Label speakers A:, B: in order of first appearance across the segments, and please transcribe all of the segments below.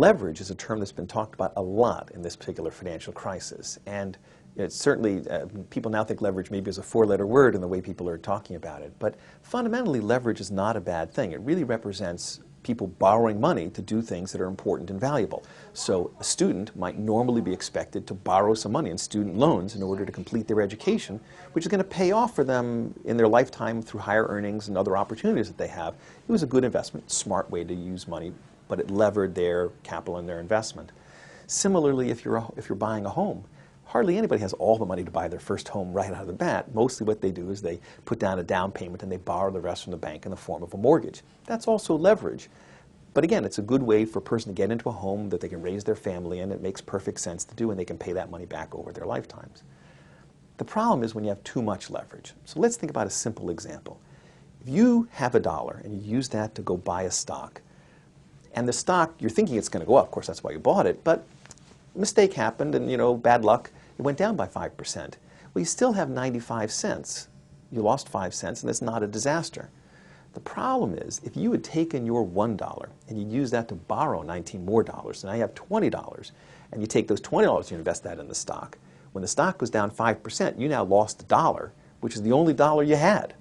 A: leverage is a term that's been talked about a lot in this particular financial crisis. And it's certainly, people now think leverage maybe is a four-letter word in the way people are talking about it. But fundamentally, leverage is not a bad thing. It really represents people borrowing money to do things that are important and valuable. So a student might normally be expected to borrow some money in student loans in order to complete their education, which is going to pay off for them in their lifetime through higher earnings and other opportunities that they have. It was a good investment, smart way to use money, but it levered their capital and their investment. Similarly, if you're buying a home, hardly anybody has all the money to buy their first home right out of the bat. Mostly what they do is they put down a down payment and they borrow the rest from the bank in the form of a mortgage. That's also leverage. But again, it's a good way for a person to get into a home that they can raise their family in. It makes perfect sense to do, and they can pay that money back over their lifetimes. The problem is when you have too much leverage. So let's think about a simple example. If you have $1 and you use that to go buy a stock, and the stock, you're thinking it's going to go up. Of course, that's why you bought it, but a mistake happened and, bad luck. It went down by 5%. Well, you still have 95 cents. You lost 5 cents, and it's not a disaster. The problem is, if you had taken your $1 and you used that to borrow 19 more dollars, so now you have $20, and you take those $20 and you invest that in the stock. When the stock goes down 5%, you now lost $1, which is the only dollar you had.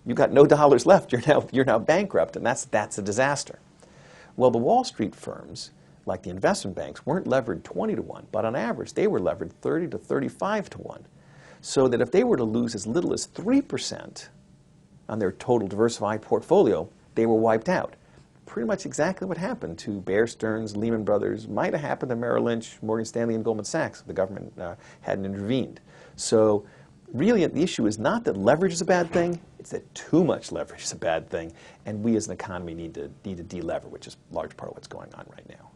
A: You got no dollars left. You're now bankrupt, and that's a disaster. Well, the Wall Street firms, like the investment banks, weren't levered 20 to 1, but on average, they were levered 30 to 35 to 1. So that if they were to lose as little as 3% on their total diversified portfolio, they were wiped out. Pretty much exactly what happened to Bear Stearns, Lehman Brothers, might have happened to Merrill Lynch, Morgan Stanley, and Goldman Sachs if the government hadn't intervened. So really, the issue is not that leverage is a bad thing, it's that too much leverage is a bad thing, and we as an economy need to de-lever, which is a large part of what's going on right now.